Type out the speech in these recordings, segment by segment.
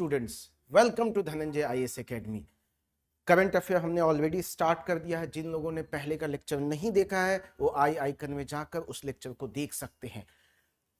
Students, welcome to Dhananjay IAS academy. Current affair हमने already start कर दिया है। जिन लोगों ने पहले का लेक्चर नहीं देखा है वो आई आइकन में जाकर उस लेक्चर को देख सकते हैं।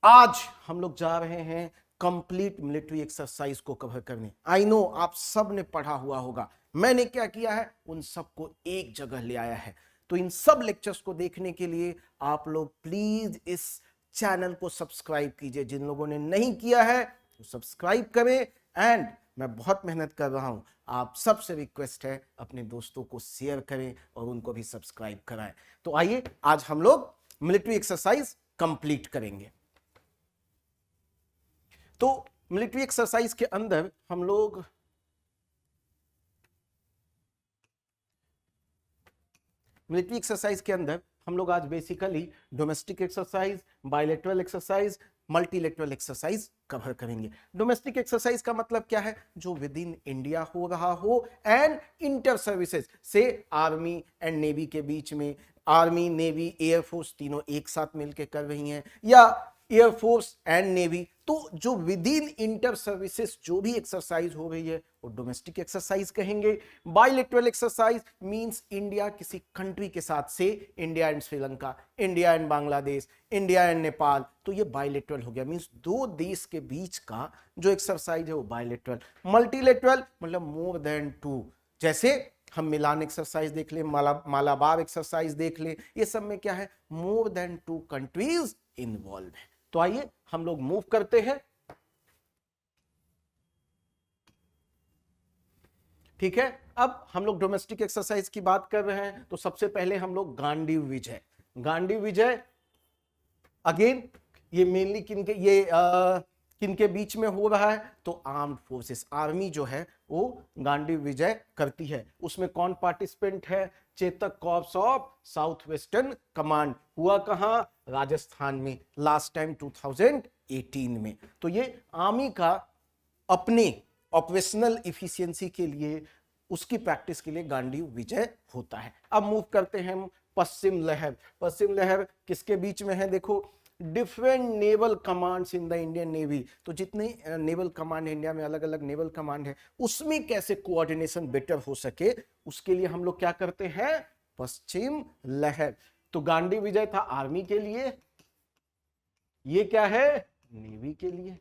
आज हम लोग जा रहे हैं कंप्लीट मिलिट्री एक्सरसाइज को कवर करने। आई नो आप सब ने पढ़ा हुआ होगा। मैंने क्या किया है, उन सबको एक जगह ले आया है। तो इन सब लेक्चर्स को देखने के लिए आप लोग प्लीज इस चैनल को सब्सक्राइब कीजिए। जिन लोगों ने नहीं किया है तो सब्सक्राइब करें। एंड मैं बहुत मेहनत कर रहा हूं, आप सबसे रिक्वेस्ट है अपने दोस्तों को शेयर करें और उनको भी सब्सक्राइब कराएं। तो आइए आज हम लोग मिलिट्री एक्सरसाइज कंप्लीट करेंगे। तो मिलिट्री एक्सरसाइज के अंदर हम लोग आज basically domestic exercise, bilateral exercise, multilateral exercise cover करेंगे। डोमेस्टिक एक्सरसाइज का मतलब क्या है, जो विद इन इंडिया हो रहा हो एंड इंटर सर्विसेज से आर्मी एंड नेवी के बीच में, आर्मी नेवी एयरफोर्स तीनों एक साथ मिलकर कर रही हैं, या एयरफोर्स एंड नेवी, तो जो विद इन इंटर सर्विसेज जो भी एक्सरसाइज हो रही है वो डोमेस्टिक एक्सरसाइज कहेंगे। बायलैटरल एक्सरसाइज मींस इंडिया किसी कंट्री के साथ, से India and Sri Lanka, India and Bangladesh, India and Nepal, तो ये बायलैटरल हो गया। मींस दो देश के बीच का जो एक्सरसाइज है वो बायलैटरल। मल्टीलैटरल मतलब मोर देन टू, जैसे हम मिलान एक्सरसाइज देख ले, मालाबार एक्सरसाइज देख ले, ये सब में क्या है, more than two countries involve है। तो आइए हम लोग मूव करते हैं। ठीक है, अब हम लोग डोमेस्टिक एक्सरसाइज की बात कर रहे हैं तो सबसे पहले हम लोग गांडीव विजय अगेन ये मेनली किनके बीच में हो रहा है, तो आर्म्ड फोर्सेस, आर्मी जो है वो गांडीव विजय करती है। उसमें कौन पार्टिसिपेंट है, Chetak corps of south western command. हुआ कहां, राजस्थान में, लास्ट टाइम 2018 में। तो ये आर्मी का अपने ऑपरेशनल इफिशियंसी के लिए, उसकी प्रैक्टिस के लिए गांडीव विजय होता है। अब मूव करते हैं हम पश्चिम लहर किसके बीच में है, देखो, different naval commands in the Indian navy. तो जितने नेवल कमांड इंडिया में, अलग अलग नेवल कमांड है, उसमें कैसे कोऑर्डिनेशन बेटर हो सके, उसके लिए हम लोग क्या करते हैं, पश्चिम लहर। तो गांडीव विजय था आर्मी के लिए, ये क्या है, नेवी के लिए।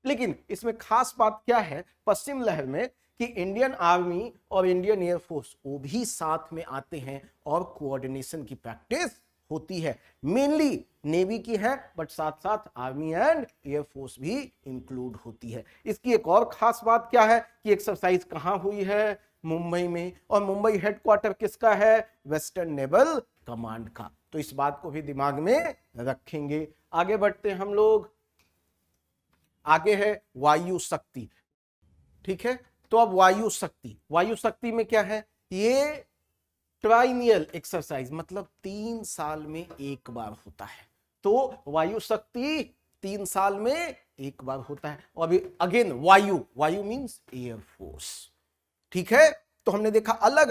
लेकिन इसमें खास बात क्या है पश्चिम लहर में, कि इंडियन आर्मी और इंडियन एयरफोर्स वो भी साथ में आते हैं और कोऑर्डिनेशन की प्रैक्टिस होती है। मेनली नेवी की है, बट साथ साथ आर्मी एंड एयरफोर्स भी इंक्लूड होती है। इसकी एक और खास बात क्या है कि एक्सरसाइज कहां हुई है, मुंबई में, और मुंबई हेडक्वार्टर किसका है, वेस्टर्न नेवल कमांड का। तो इस बात को भी दिमाग में रखेंगे। आगे बढ़ते हैं हम लोग, आगे है वायु शक्ति। ठीक है, तो अब वायु शक्ति में क्या है, ये ट्राइनियल एक्सरसाइज, मतलब 3 साल में एक बार होता है। तो वायु शक्ति 3 साल में एक बार होता है। और अगेन वायु मींस एयरफोर्स। ठीक है, तो हमने देखा अलग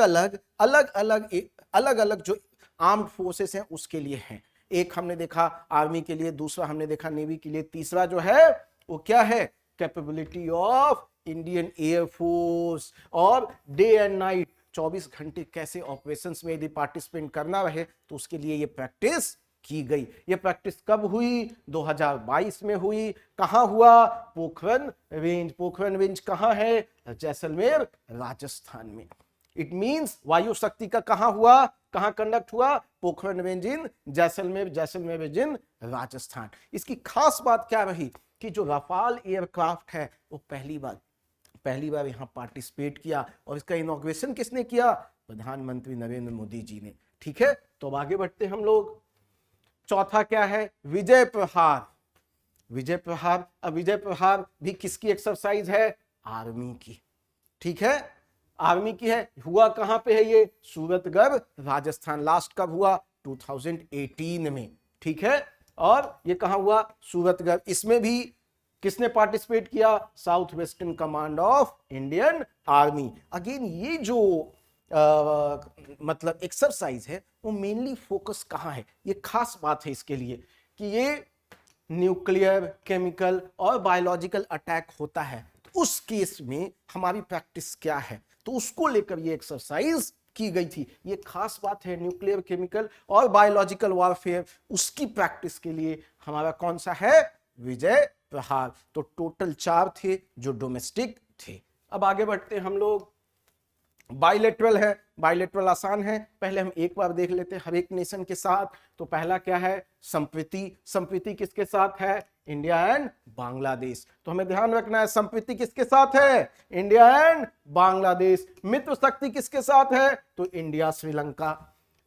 अलग जो आर्म्ड फोर्सेस हैं उसके लिए हैं। एक हमने देखा आर्मी के लिए, दूसरा हमने देखा नेवी के लिए, तीसरा जो है वो क्या है, कैपेबिलिटी ऑफ इंडियन एयरफोर्स। और डे एंड नाइट 24 घंटे कैसे ऑपरेशंस में यदि पार्टिसिपेट करना रहे तो उसके लिए ये प्रैक्टिस की गई। ये प्रैक्टिस कब हुई, 2022 में हुई। कहां हुआ, पोखरण रेंज कहां है, जैसलमेर राजस्थान में। इट मींस वायु शक्ति का कहां कंडक्ट हुआ, पोखरण रेंज इन जैसलमेर रेंज इन राजस्थान। इसकी खास बात क्या रही कि जो राफाल एयरक्राफ्ट है वो पहली बार यहां पार्टिसिपेट किया, और इसका इनॉग्रेशन किसने किया, प्रधानमंत्री नरेंद्र मोदी जी ने। ठीक है, तो अब आगे बढ़ते हैं हम लोग। चौथा क्या है, विजय प्रहार। अब विजय प्रहार भी किसकी एक्सरसाइज है, आर्मी की। ठीक है, आर्मी की है। हुआ कहां पे है ये, सूरतगढ़ राजस्थान। लास्ट कब हुआ, 2018 में। ठीक है, और ये कहां हुआ, सूरतगढ़। इसमें भी किसने पार्टिसिपेट किया, south western command of Indian army. Again ये जो मतलब एक्सरसाइज है वो मेनली फोकस कहां है, ये खास बात है इसके लिए कि ये न्यूक्लियर, केमिकल और बायोलॉजिकल अटैक होता है तो उस केस में हमारी प्रैक्टिस क्या है, तो उसको लेकर ये एक्सरसाइज की गई थी। ये खास बात है, न्यूक्लियर, केमिकल और बायोलॉजिकल वॉरफेयर, उसकी प्रैक्टिस के लिए हमारा कौन सा है, विजय प्रहार। तो टोटल 4 थे जो डोमेस्टिक थे। अब आगे बढ़ते हम लोग, बाइलेटरल है। बाइलेटरल आसान है, पहले हम एक बार देख लेते हैं हर एक नेशन के साथ। तो पहला क्या है, संप्रीति। संप्रीति किसके साथ है, इंडिया एंड बांग्लादेश। तो हमें ध्यान रखना है, संप्रीति किसके साथ है, इंडिया एंड बांग्लादेश। मित्र शक्ति किसके साथ है, तो इंडिया श्रीलंका।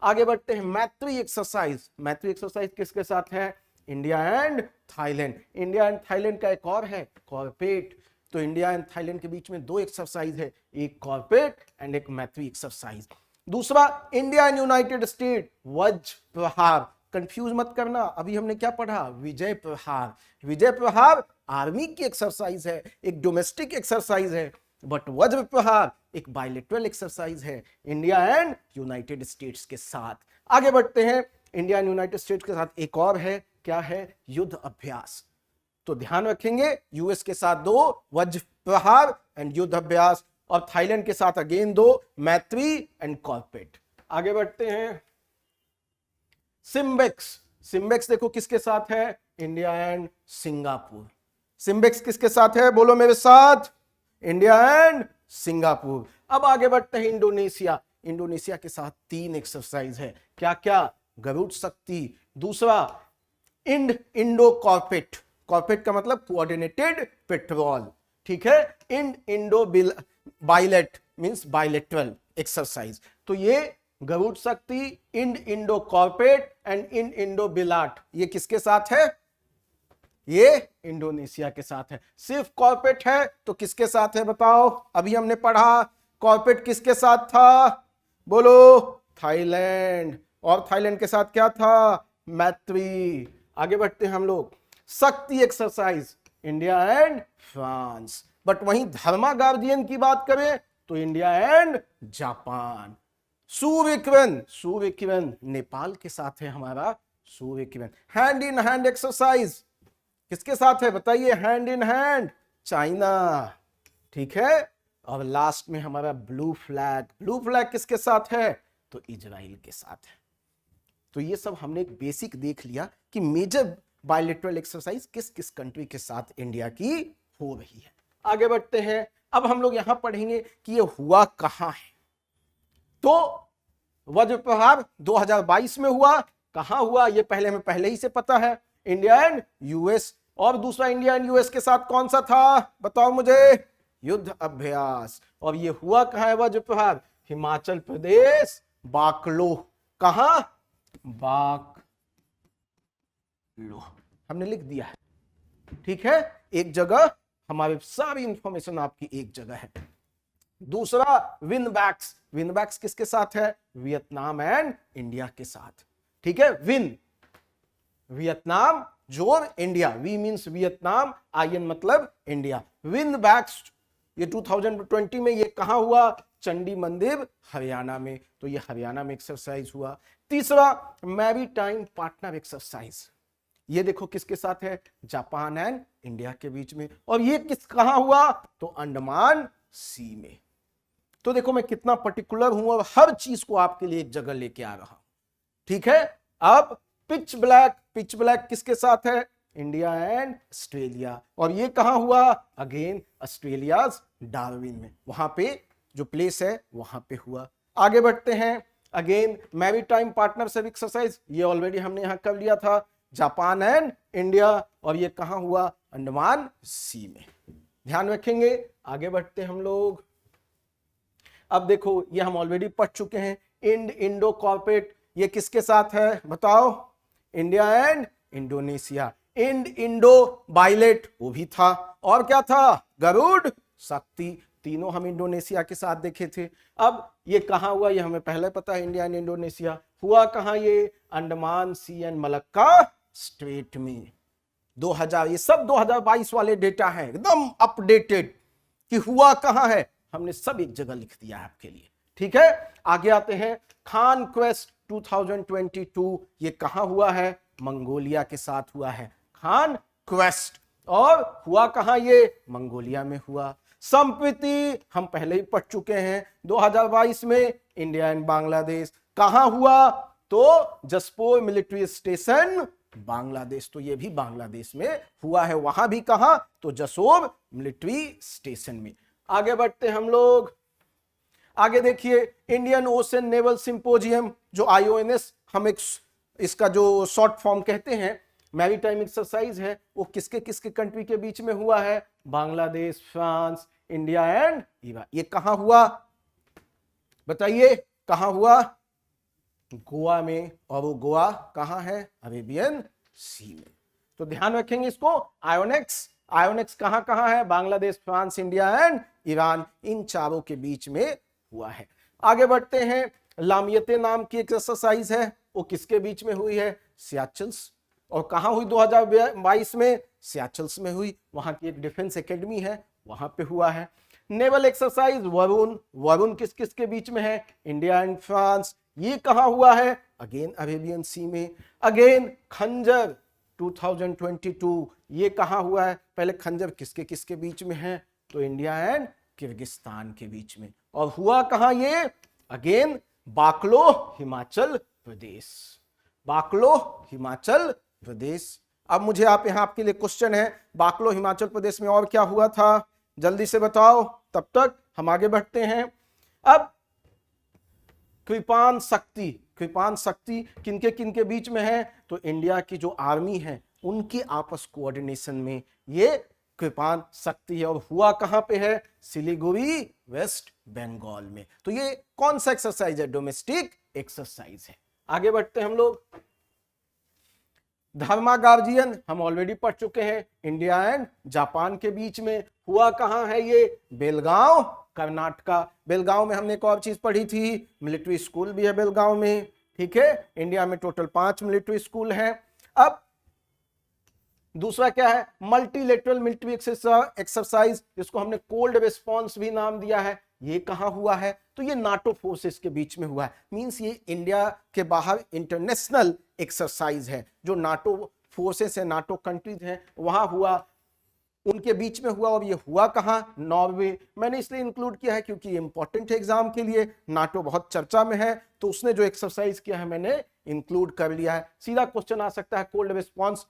आगे बढ़ते हैं, मैत्री एक्सरसाइज। मैत्री एक्सरसाइज किसके साथ है, India and Thailand. India and Thailand का एक और है, कॉर्पेट। तो इंडिया एंड थाईलैंड के बीच में 2 एक्सरसाइज है, एक कॉर्पेट एंड एक मैत्री एक्सरसाइज। दूसरा, इंडिया एंड यूनाइटेड स्टेट, वज्र प्रहार। कंफ्यूज मत करना, अभी हमने क्या पढ़ा, विजय प्रहार। विजय प्रहार आर्मी की एक्सरसाइज है, एक डोमेस्टिक एक्सरसाइज है, बट वज्र प्रहार एक बायलेटरल एक्सरसाइज है, इंडिया एंड यूनाइटेड स्टेट्स के साथ। आगे बढ़ते हैं, इंडिया एंड यूनाइटेड स्टेट्स के साथ एक और है, क्या है, युद्ध अभ्यास। तो ध्यान रखेंगे, यूएस के साथ 2 वज्र प्रहार एंड युद्ध अभ्यास, और थाईलैंड के साथ अगेन 2 मैत्री एंड कॉर्पेट। आगे बढ़ते हैं, सिम्बेक्स। सिम्बेक्स देखो किसके साथ है, इंडिया एंड सिंगापुर। सिम्बेक्स किसके साथ है, बोलो मेरे साथ, इंडिया एंड सिंगापुर। अब आगे बढ़ते हैं, इंडोनेशिया। इंडोनेशिया के साथ 3 एक्सरसाइज है, क्या क्या, गरुड़ शक्ति। दूसरा, इंडो कॉर्पेट। कॉर्पेट का मतलब कोऑर्डिनेटेड पेट्रोल, ठीक है। Indo bilat means bilateral exercise. तो ये Garuda Shakti, Indo corpat and Indo bilat, ये किसके साथ है, ये इंडोनेशिया के साथ है। सिर्फ कॉर्पेट है तो किसके साथ है बताओ, अभी हमने पढ़ा कॉर्पेट किसके साथ था, बोलो, थाईलैंड। और थाईलैंड के साथ क्या था, मैत्री। आगे बढ़ते हैं हम लोग, शक्ति exercise, India and France. But वहीं धर्मा गार्डियन की बात करें तो India and Japan. Surya Kiran, Surya Kiran Nepal के साथ है हमारा Surya Kiran. Hand in hand exercise किसके साथ है बताइए, हैंड इन हैंड, चाइना, ठीक है। और लास्ट में हमारा ब्लू फ्लैग। ब्लू फ्लैग किसके साथ है, तो इजराइल के साथ है। तो ये सब हमने एक बेसिक देख लिया कि मेजर बायलेटरल एक्सरसाइज किस किस कंट्री के साथ इंडिया की हो रही है। आगे बढ़ते हैं, अब हम लोग यहां पढ़ेंगे कि ये हुआ कहां है। तो वज्र प्रहार 2022 में हुआ, कहां हुआ ये हमें पहले ही से पता है, इंडिया एंड यूएस। और दूसरा इंडिया एंड यूएस के साथ कौन सा था बताओ मुझे, युद्ध अभ्यास। और ये हुआ कहां है वज्र प्रहार, हिमाचल प्रदेश, बाकलो। कहां, बाकलो, हमने लिख दिया है, ठीक है। एक जगह, हमारी सारी इंफॉर्मेशन आपकी एक जगह है। दूसरा विनबैक्स। विनबैक्स किसके साथ है, वियतनाम एंड इंडिया के साथ, ठीक है। वियतनाम जोर India, V means Vietnam, IN मतलब इंडिया। विनबैक्स ये 2020 में ये कहां हुआ, चंडी मंदिर हरियाणा में। तो ये हरियाणा में एक्सरसाइज हुआ। तीसरा मैरीटाइम पार्टनर एक्सरसाइज, ये देखो किसके साथ है, जापान एंड इंडिया के बीच में। और ये कहां हुआ, तो अंडमान सी में। तो देखो मैं कितना पर्टिकुलर हूं और हर चीज को आपके लिए एक जगह लेके आ रहा हूं, ठीक है। अब पिच ब्लैक, पिच ब्लैक किसके साथ है, इंडिया एंड ऑस्ट्रेलिया। और ये कहां हुआ, अगेन ऑस्ट्रेलिया डार्विन में, वहां पे जो प्लेस है वहां पे हुआ। आगे बढ़ते हैं, अगेन मैरीटाइम पार्टनरशिप एक्सरसाइज, ये ऑलरेडी हमने यहां कर लिया था, जापान एंड इंडिया। और ये कहां हुआ, अंडमान सी में, ध्यान रखेंगे। आगे बढ़ते हम लोग, अब देखो ये हम ऑलरेडी पढ़ चुके हैं, इंडो कॉर्पोरेट, ये किसके साथ है बताओ, इंडिया एंड इंडोनेशिया। इंडो बाइलेट वो भी था, और क्या था, गरुड़ शक्ति। तीनों हम इंडोनेशिया के साथ देखे थे। अब ये कहां हुआ, ये हमें पहले पता है, इंडिया एंड इंडोनेशिया। हुआ कहां ये, अंडमान सी एंड मलक्का स्ट्रेट में। 2000, ये सब 2022 वाले डेटा हैं, एकदम अपडेटेड, कि हुआ कहां है, हमने सब एक जगह लिख दिया है आपके लिए, ठीक है। आगे आते हैं, खान क्वेस्ट 2022, ये कहां हुआ है, मंगोलिया के साथ हुआ है, खान क्वेस्ट। और हुआ कहां ये, मंगोलिया में हुआ। संप्रति हम पहले ही पढ़ चुके हैं 2022 में इंडिया एंड बांग्लादेश कहां हुआ, तो जसपुर मिलिट्री स्टेशन बांग्लादेश, तो ये भी बांग्लादेश में हुआ है। वहां भी कहां, तो जसोर मिलिट्री स्टेशन में। आगे बढ़ते हम लोग, आगे देखिए इंडियन ओशन नेवल सिंपोजियम जो IONS हम एक इसका जो शॉर्ट फॉर्म कहते हैं, मैरीटाइम एक्सरसाइज है, वो किसके किसके कंट्री के बीच में हुआ है, Bangladesh, France, India and Iran. ये कहां हुआ बताइए, कहां हुआ, गोवा में, और वो गोवा कहां है, अरेबियन सी में। तो ध्यान रखेंगे इसको, आयोनेक्स कहां कहां है, Bangladesh, France, India and Iran, इन चारों के बीच में हुआ है। आगे बढ़ते हैं, लामियते नाम की एक्सरसाइज है, वो किसके बीच में हुई है, सियाचल्स, और कहां हुई 2022 में, सियाचल्स में हुई, वहां की एक डिफेंस एकेडमी है, वहां पे हुआ है। नेवल एक्सरसाइज वरुण किस किस के बीच में है, इंडिया एंड फ्रांस, ये कहां हुआ है, अगेन अरेबियन सी में। अगेन खंजर 2022, ये कहां हुआ है, पहले खंजर किसके किसके बीच में है, तो इंडिया एंड किर्गिस्तान के बीच में, और हुआ कहां ये, अगेन बाकलो हिमाचल प्रदेश, बाकलो हिमाचल प्रदेश। अब मुझे आप यहां आपके लिए क्वेश्चन है, बाकलो हिमाचल प्रदेश में और क्या हुआ था, जल्दी से बताओ, तब तक हम आगे बढ़ते हैं। अब कृपाण शक्ति किनके किनके बीच में है, तो इंडिया की जो आर्मी है उनके आपस कोऑर्डिनेशन में ये कृपाण शक्ति है, और हुआ कहां पे है, सिलीगुड़ी, वेस्ट बंगाल में। तो ये कौन सा एक्सरसाइज है, डोमेस्टिक एक्सरसाइज है। आगे बढ़ते हैं हम लोग, धर्मा गार्जियन हम ऑलरेडी पढ़ चुके हैं, इंडिया एंड जापान के बीच में, हुआ कहां है ये, बेलगांव, कर्नाटका। बेलगांव में हमने एक और चीज पढ़ी थी, मिलिट्री स्कूल भी है बेलगांव में, ठीक है। इंडिया में टोटल 5 मिलिट्री स्कूल हैं। अब दूसरा क्या है, मल्टीलेटरल मिलिट्री एक्सरसाइज, जिसको हमने कोल्ड रिस्पॉन्स भी नाम दिया है, ये कहां हुआ है, तो ये नाटो फोर्सेस के बीच में हुआ है। मींस ये इंडिया के बाहर इंटरनेशनल एक्सरसाइज है, जो नाटो फोर्सेस है, नाटो कंट्रीज हैं, वहां हुआ, उनके बीच में हुआ। और ये हुआ कहां, नॉर्वे। मैंने इसलिए इंक्लूड किया है क्योंकि ये इंपॉर्टेंट है एग्जाम के लिए, नाटो बहुत चर्चा में है, तो उसने जो एक्सरसाइज किया है मैंने इंक्लूड कर लिया है। सीधा क्वेश्चन आ सकता है, कोल्ड रिस्पॉन्स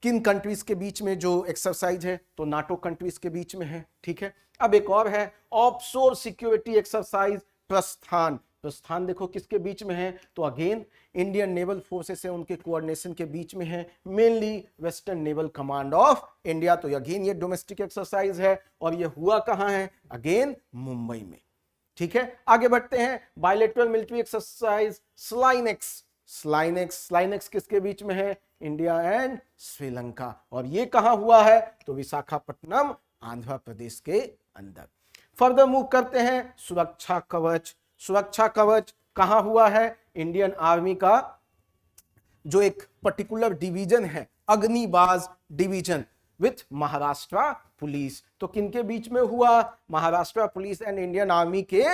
किन कंट्रीज के बीच में जो एक्सरसाइज है, तो नाटो कंट्रीज के बीच में है, ठीक है। अब एक और है, ऑफशोर सिक्योरिटी एक्सरसाइज प्रस्थान। प्रस्थान देखो किसके बीच में है, तो अगेन इंडियन नेवल फोर्सेस है, उनके कोऑर्डिनेशन के बीच में है, mainly western naval command of India. तो अगेन ये डोमेस्टिक एक्सरसाइज है, और ये हुआ कहां है, अगेन मुंबई में, ठीक है। आगे बढ़ते हैं, बायलेटरल मिलिट्री एक्सरसाइज स्लाइनेक्स किसके बीच में है, इंडिया एंड श्रीलंका, और ये कहां हुआ है, तो विशाखापट्टनम, आंध्र प्रदेश के अंदर। फर्दर मूव करते हैं, सुरक्षा कवच कहां हुआ है, इंडियन आर्मी का जो एक पर्टिकुलर डिवीजन है, Agnibaaz division with Maharashtra police, तो किनके बीच में हुआ, Maharashtra police and Indian army के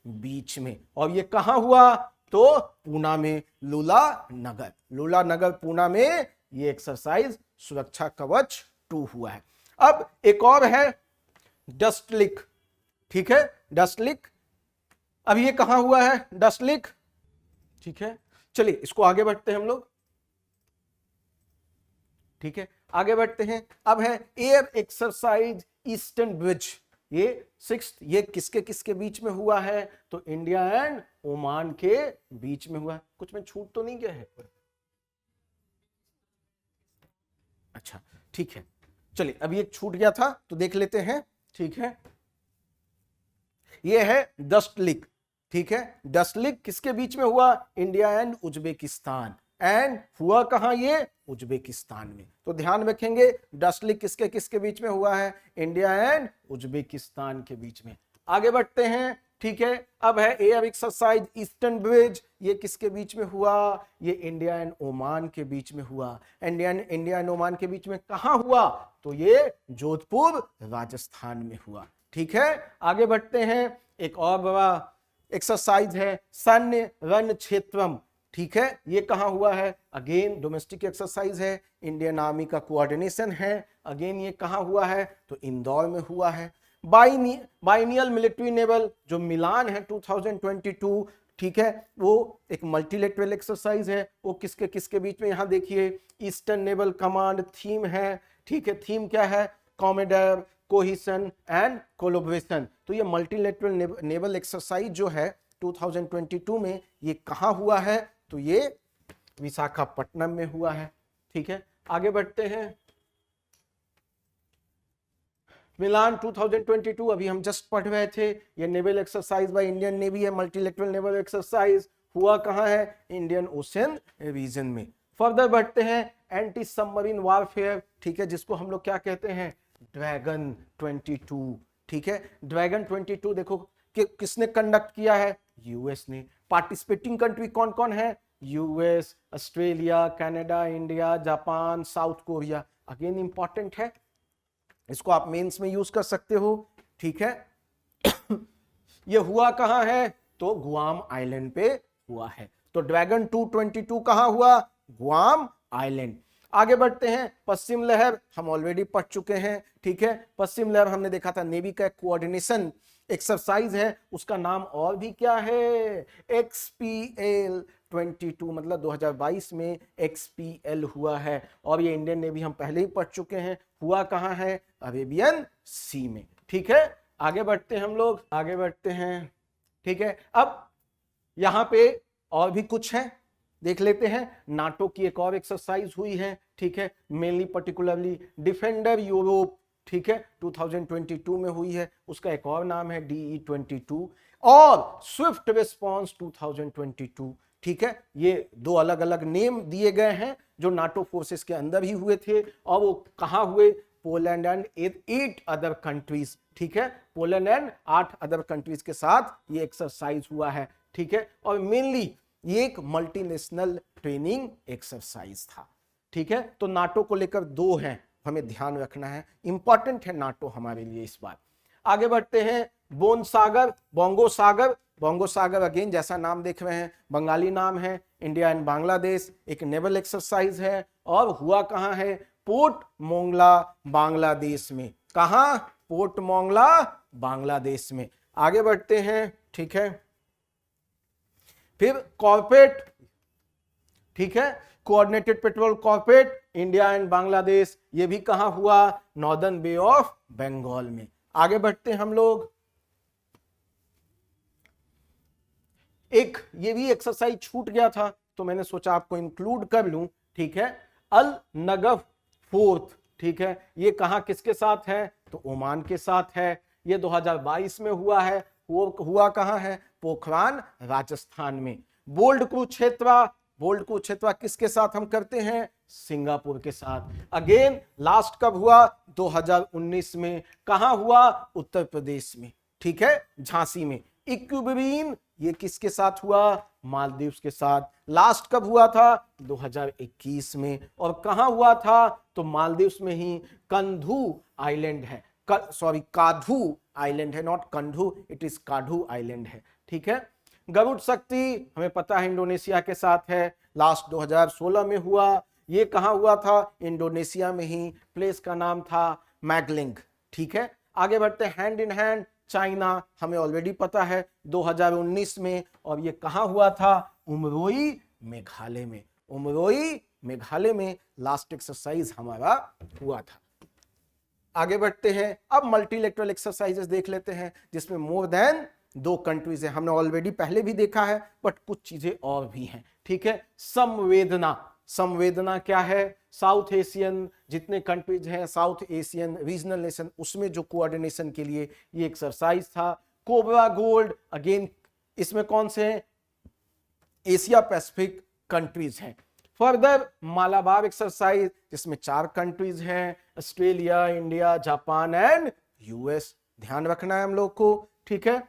बीच में। और ये कहां हुआ, तो पूना में, लूला नगर पूना में ये एक्सरसाइज सुरक्षा कवच 2 हुआ है। अब एक और है डस्टलिक, ठीक है, डस्टलिक। अब ये कहां हुआ है, डस्टलिक, ठीक है। चलिए इसको आगे बढ़ते हैं हम लोग, ठीक है, आगे बढ़ते हैं। अब है एयर एक्सरसाइज ईस्टर्न ब्रिज, ये 6th, ये किसके किसके बीच में हुआ है, तो इंडिया एंड ओमान के बीच में हुआ है। कुछ में छूट तो नहीं गया है, अच्छा ठीक है। चलिए अभी एक छूट गया था तो देख लेते हैं, ठीक है। ये है डस्टलिक, ठीक है। डस्टलिक किसके बीच में हुआ, इंडिया एंड उज्बेकिस्तान, एंड हुआ कहां ये, उज्बेकिस्तान में। तो ध्यान रखेंगे, डस्टलिक किसके किसके बीच में हुआ है, इंडिया एंड उज्बेकिस्तान के बीच में। आगे बढ़ते हैं, ठीक है। अब है एयर एक्सरसाइज ईस्टर्न ब्रिज, ये किसके बीच में हुआ, ये इंडिया एंड ओमान के बीच में हुआ। इंडिया एंड ओमान के बीच में कहां हुआ, तो ये जोधपुर राजस्थान में हुआ, ठीक है। आगे बढ़ते हैं, एक और बड़ा एक्सरसाइज है सैन्य रण क्षेत्रम, ठीक है। ये कहां हुआ है, अगेन डोमेस्टिक एक्सरसाइज है, इंडियन आर्मी का कोऑर्डिनेशन है। अगेन ये कहां हुआ है, तो इंदौर में हुआ है। बाइनियल मिलिट्री नेवल जो मिलान है 2022, ठीक है, वो एक मल्टीलेटरल एक्सरसाइज है। वो किसके किसके बीच में, यहां देखिए ईस्टर्न नेवल कमांड थीम है, ठीक है, थीम क्या है, कॉमोडोर, कोहिशन एंड कोलैबोरेशन। तो ये मल्टीलेटरल नेवल एक्सरसाइज जो है 2022 में ये कहां हुआ है, तो ये विशाखापट्टनम में हुआ है, ठीक है। आगे बढ़ते हैं, मिलान 2022 अभी हम जस्ट पढ़ रहे थे, ये naval exercise by Indian navy है, मल्टीलेटरल नेवल एक्सरसाइज हुआ कहां है, इंडियन ओशन रीजन में। फर्दर बढ़ते हैं, एंटी सबमरीन वारफेयर, ठीक है, जिसको हम लोग क्या कहते हैं, ड्रैगन 22, ठीक है। ड्रैगन 22 देखो कि किसने कंडक्ट किया है, यूएस ने। पार्टिसिपेटिंग कंट्री कौन कौन है, US, Australia, Canada, India, Japan, south Korea. Again important है, इसको आप मेंस में यूज कर सकते हो, ठीक है। ये हुआ कहां है, तो गुआम आइलैंड पे हुआ है। तो ड्रैगन 222 कहां हुआ, गुआम आइलैंड। आगे बढ़ते हैं, पश्चिम लहर हम ऑलरेडी पढ़ चुके हैं, ठीक है। पश्चिम लहर हमने देखा था नेवी का कोऑर्डिनेशन एक्सरसाइज है, उसका नाम और भी क्या है, XPL 22, मतलब 2022 में XPL हुआ है। और ये इंडियन नेवी हम पहले ही पढ़ चुके हैं, हुआ कहां है, अरेबियन सी में, ठीक है। आगे बढ़ते हैं हम लोग, आगे बढ़ते हैं, ठीक है। अब यहां पे और भी कुछ है, देख लेते हैं। नाटो की एक और एक्सरसाइज हुई है, ठीक है, मेनली पर्टिकुलरली डिफेंडर यूरोप, ठीक है, 2022 में हुई है, उसका एक और नाम है DE22। और स्विफ्ट रिस्पॉन्स 2022, ठीक है। ये दो अलग अलग नेम दिए गए हैं जो नाटो फोर्सेस के अंदर ही हुए थे, और वो कहां हुए, पोलैंड एंड 8 अदर कंट्रीज, ठीक है, पोलैंड एंड 8 अदर कंट्रीज के साथ ये एक्सरसाइज हुआ है, ठीक है। और मेनली ये एक मल्टीनेशनल ट्रेनिंग एक्सरसाइज था, ठीक है। तो नाटो को लेकर दो हैं, हमें ध्यान रखना है, इंपॉर्टेंट है नाटो हमारे लिए इस बार। आगे बढ़ते हैं, बोन सागर, बोंगो सागर। बोंगो सागर अगेन जैसा नाम देख रहे हैं बंगाली नाम है, इंडिया एंड बांग्लादेश, एक नेवल एक्सरसाइज है। और हुआ कहां है, पोर्ट मोंगला बांग्लादेश में। कहां, पोर्ट मोंगला बांग्लादेश में। आगे बढ़ते हैं, ठीक है। फिर कॉर्पोरेट, ठीक है, coordinated petrol corporate India and Bangladesh, ये भी कहां हुआ, नॉर्दर्न बे ऑफ बंगाल में। आगे बढ़ते हैं हम लोग, एक ये भी एक्सरसाइज छूट गया था तो मैंने सोचा आपको इंक्लूड कर लूं, ठीक है। अल नगफ फोर्थ, ठीक है, ये कहां किसके साथ है, तो ओमान के साथ है। ये 2022 में हुआ है, हुआ कहां है, पोखरान राजस्थान में। बोल्ड कुरुक्षेत्र, बोल्ड कुरुक्षेत्र किसके साथ हम करते हैं, सिंगापुर के साथ। अगेन लास्ट कब हुआ, 2019 में। कहां हुआ, उत्तर प्रदेश में, ठीक है, झांसी में। इक्विबरीन ये किसके साथ हुआ, मालदीव के साथ। लास्ट कब हुआ था, 2021 में। और कहां हुआ था, तो मालदीव में ही कंधू आइलैंड है, सॉरी काधू आइलैंड है, नॉट कंधू, इट इज काधू आइलैंड है, ठीक है। गरुड़ शक्ति हमें पता है इंडोनेशिया के साथ है, लास्ट 2016 में हुआ। ये कहां हुआ था, इंडोनेशिया में ही, प्लेस का नाम था मैगलिंग, ठीक है। आगे बढ़ते हैं, हैंड इन हैंड चाइना, हमें ऑलरेडी पता है 2019 में। और ये कहां हुआ था, उमरोई मेघालय में। उमरोई मेघालय में लास्ट एक्सरसाइज हमारा हुआ था। आगे बढ़ते हैं, अब मल्टीलेटरल एक्सरसाइजेस देख लेते हैं जिसमें मोर देन 2 कंट्रीज है। हमने ऑलरेडी पहले भी देखा है बट कुछ चीजें और भी हैं, ठीक है। संवेदना, संवेदना क्या है, साउथ एशियन जितने कंट्रीज हैं, साउथ एशियन रीजनल नेशन, उसमें जो कोऑर्डिनेशन के लिए ये एक्सरसाइज था। कोबरा गोल्ड, अगेन इसमें कौन से हैं, एशिया पैसिफिक कंट्रीज हैं। फर्दर मालाबार एक्सरसाइज जिसमें 4 कंट्रीज हैं, Australia, India, Japan and US, ध्यान रखना है हम लोग को, ठीक है।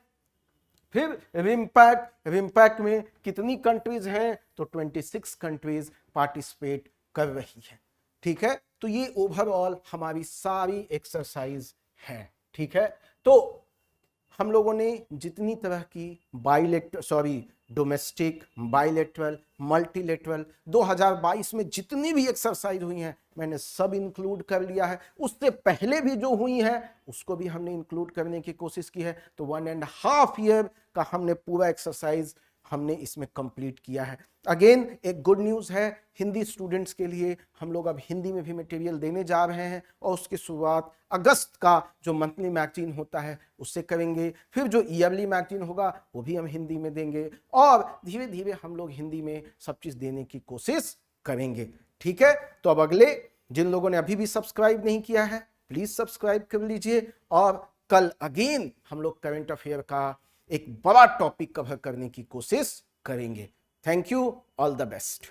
फिर रिमपैक, रिमपैक में कितनी कंट्रीज हैं, तो 26 कंट्रीज पार्टिसिपेट कर रही है, ठीक है। तो ये ओवरऑल हमारी सारी एक्सरसाइज है, ठीक है। तो हम लोगों ने जितनी तरह की डोमेस्टिक, बायलैटरल, मल्टीलेटरल 2022 में जितनी भी एक्सरसाइज हुई हैं मैंने सब इंक्लूड कर लिया है। उससे पहले भी जो हुई है उसको भी हमने इंक्लूड करने की कोशिश की है। तो 1.5 ईयर का हमने पूरा एक्सरसाइज हमने इसमें कंप्लीट किया है। अगेन एक गुड न्यूज है हिंदी स्टूडेंट्स के लिए, हम लोग अब हिंदी में भी मटेरियल देने जा रहे हैं और उसकी शुरुआत अगस्त का जो मंथली मैगजीन होता है उससे करेंगे। फिर जो ईयरली मैगजीन होगा वो भी हम हिंदी में देंगे और धीरे धीरे हम लोग हिंदी में सब चीज देने की कोशिश करेंगे। ठीक है, तो अब अगले जिन लोगों ने अभी भी सब्सक्राइब नहीं किया है प्लीज सब्सक्राइब कर लीजिए और कल अगेन हम लोग करंट अफेयर का एक बड़ा टॉपिक कवर करने की कोशिश करेंगे। Thank you, all the best.